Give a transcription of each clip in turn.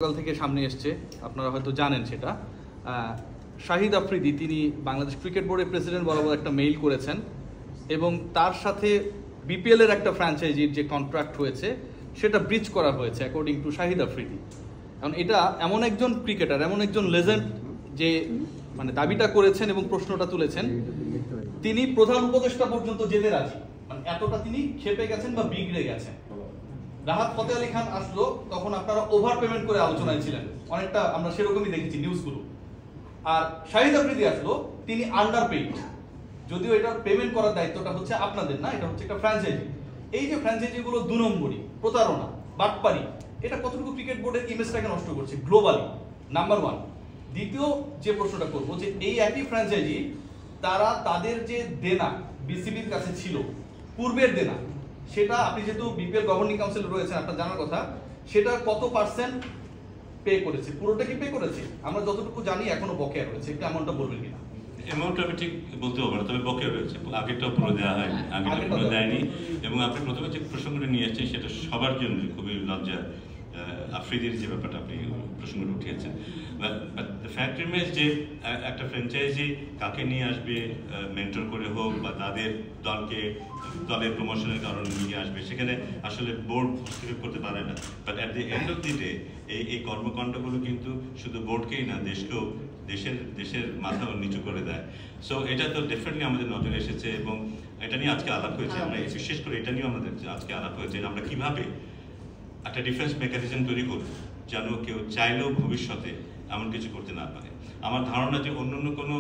সকাল থেকে সামনে এসছে, আপনারা হয়তো জানেন সেটা। শাহিদ আফ্রিদি তিনি বাংলাদেশ ক্রিকেট বোর্ডের প্রেসিডেন্ট বরাবর একটা মেইল করেছেন এবং তার সাথে বিপিএল এর একটা ফ্র্যাঞ্চাইজির যে কন্ট্রাক্ট হয়েছে সেটা ব্রিচ করা হয়েছে অ্যাকর্ডিং টু শাহিদ আফ্রিদি। কারণ এটা এমন একজন ক্রিকেটার, এমন একজন লেজেন্ড যে মানে দাবিটা করেছেন এবং প্রশ্নটা তুলেছেন, তিনি প্রধান উপদেষ্টা পর্যন্ত যেতে রাজি, মানে এতটা তিনি খেপে গেছেন বা বিগড়ে গেছেন। রাহাত ফতেহ আলী খান আসলো, তখন আপনারা ওভার পেমেন্ট করে আলোচনায় ছিলেন, অনেকটা আমরা সেরকমই দেখেছি নিউজগুলো। আর শাহিদ আফ্রিদি আসলো, তিনি আন্ডার পেইড, যদিও এটা পেমেন্ট করার দায়িত্বটা হচ্ছে আপনাদের না, এটা হচ্ছে একটা ফ্র্যাঞ্চাইজি। এই যে ফ্র্যাঞ্চাইজিগুলো 2 নম্বরই, প্রতারণা, বাটপারি, এটা কতটুকু ক্রিকেট বোর্ডের ইমেজটাকে নষ্ট করছে গ্লোবালি, নাম্বার 1। দ্বিতীয় যে প্রশ্নটা করবো, যে এই একই ফ্র্যাঞ্চাইজি তারা তাদের যে দেনা বিসিবির কাছে ছিল, পূর্বের দেনা, সেটা আপনি যেহেতু বিপিএল গভর্নিং কাউন্সিলে রয়েছেন, আপনার জানার কথা, সেটা কত পার্সেন্ট পে করেছে? পুরোটা কি পে করেছে? আমরা যতটুকু জানি এখনো বকেয়া রয়েছে, একটু অ্যামাউন্টটা বলবেন কিনা? অ্যামাউন্ট আমি ঠিক বলতে পারবো না, তবে বকেয়া রয়েছে, আগেরটাও পুরো দেওয়া হয়নি, আগেরটা পুরো দেয়নি। এবং আপনি প্রথমে যে প্রসঙ্গটা নিয়ে আসছেন সেটা সবার জন্য খুবই লজ্জা, আফ্রিদির যে ব্যাপারটা আপনি প্রসঙ্গটা উঠিয়েছেন। দ্য ফ্যাক্ট রিমেইনস যে একটা ফ্র্যাঞ্চাইজি কাকে নিয়ে আসবে, মেন্টর করে হোক বা তাদের দলের প্রমোশনের কারণে নিয়ে আসবে, সেখানে আসলে বোর্ড হস্তক্ষেপ করতে পারে না। But at the end of the day এই কর্মকাণ্ডগুলো কিন্তু শুধু বোর্ডকেই না, দেশকেও, দেশের মাথা নিচু করে দেয়। সো এটা তো ডেফিনেটলি আমাদের নজরে এসেছে এবং এটা নিয়ে আজকে আলাপ হয়েছে। আমরা বিশেষ করে এটা নিয়েও আমাদের আজকে আলাপ হয়েছে, আমরা কিভাবে একটা ডিফেন্স মেকানিজম তৈরি করব যেন কেউ চাইলেও ভবিষ্যতে এমন কিছু করতে না পারে। আমার ধারণা যে অন্য কোনো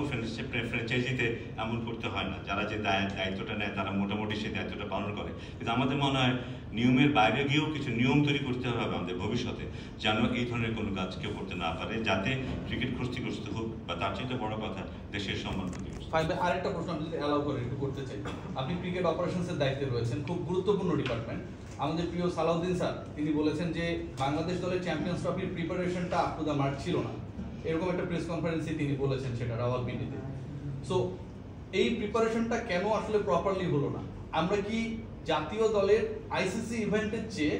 ফ্র্যাঞ্চাইজিতে এমন করতে হয় না, যারা যে দায়িত্বটা নেয় তারা মোটামুটি সেই দায়িত্বটা পালন করে। কিন্তু আমাদের মনে হয় নিয়মের বাইরে গিয়েও কিছু নিয়ম তৈরি করতে হবে আমাদের ভবিষ্যতে, যেন এই ধরনের কোনো কাজ কেউ করতে না পারে, যাতে ক্রিকেট ক্ষতিগ্রস্ত হোক বা তার চেয়ে বড় কথা দেশের সম্মান ক্ষতিগ্রস্ত। আরেকটা প্রশ্ন আমি যদি অ্যালাউ করে একটু করতে চাই। আপনি ক্রিকেট অপারেশনসের দায়িত্বে রয়েছেন, খুব গুরুত্বপূর্ণ ডিপার্টমেন্ট। আমাদের প্রিয় সালাউদ্দিন স্যার তিনি বলেছেন যে বাংলাদেশ দলের চ্যাম্পিয়ন্স ট্রফির প্রিপারেশনটা আপ টু দ্য মার্ক ছিল না, এরকম একটা প্রেস কনফারেন্সে তিনি বলেছেন, সেটা রাওয়ালপিন্ডিতে। সো এই প্রিপারেশনটা কেন আসলে প্রপারলি হলো না? আমরা কি জাতীয় দলের আইসিসি ইভেন্টের চেয়ে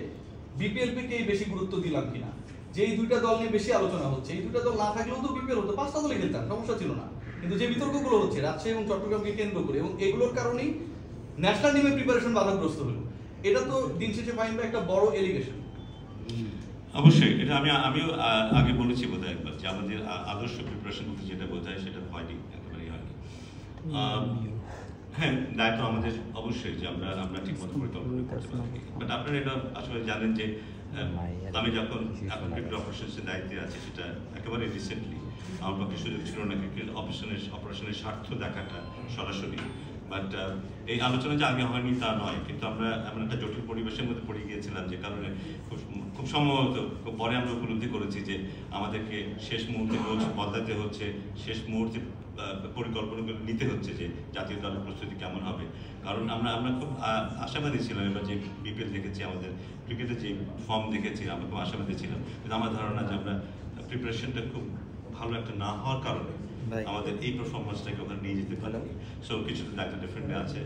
বিপিএলপিকেই বেশি গুরুত্ব দিলাম কিনা? যে এই দুইটা দল নিয়ে বেশি আলোচনা হচ্ছে, এই দুইটা দল না থাকলেও তো বিপিএল হতো, 5টা দলে খেলতাম, সমস্যা ছিল না। কিন্তু যে বিতর্কগুলো হচ্ছে রাজশাহী এবং চট্টগ্রামকে কেন্দ্র করে, এবং এগুলোর কারণেই ন্যাশনাল টিমের প্রিপারেশন বাধাগ্রস্ত হলো, এটা তো দিন শেষে ফাইন একটা বড় এলিগেশন। অবশ্যই এটা আমিও আগে বলেছি বোধহয় একবার, যে আমাদের আদর্শ প্রিপারেশন বলতে যেটা বোঝায় সেটা হয়নি, একেবারেই হয়নি। হ্যাঁ, দায়িত্ব আমাদের অবশ্যই যে আমরা ঠিক মতো পরিকল্পনা করতে পারি। বাট আপনারা এটা আসলে জানেন যে আমি যখন এখন ক্রিকেট অপারেশনসের দায়িত্বে আছি, সেটা একেবারে রিসেন্টলি আমার পক্ষে সুযোগ ছিল না ক্রিকেট অপারেশনের স্বার্থ দেখাটা সরাসরি। বাট এই আলোচনা যে আগে হয়নি তা নয়, কিন্তু আমরা এমন একটা জটিল পরিবেশের মধ্যে পড়ে গিয়েছিলাম, যে কারণে খুব সম্ভবত পরে আমরা উপলব্ধি করেছি যে আমাদেরকে শেষ মুহূর্তে কোচ বদলাতে হচ্ছে, শেষ মুহূর্তে পরিকল্পনাগুলো নিতে হচ্ছে যে জাতীয় দলের প্রস্তুতি কেমন হবে। কারণ আমরা খুব আশাবাদী ছিলাম, এবার যে বিপিএল দেখেছি, আমাদের ক্রিকেটের যে ফর্ম দেখেছি, আমরা খুব আশাবাদী ছিলাম। কিন্তু আমার ধারণা যে আমরা প্রিপারেশনটা খুব ভালো একটা না হওয়ার কারণে আমাদের এই পারফরমেন্সটাকে ওখানে নিয়ে যেতে পারি। সো কিছু দায়িত্ব ডিফারেন্টলি আছে,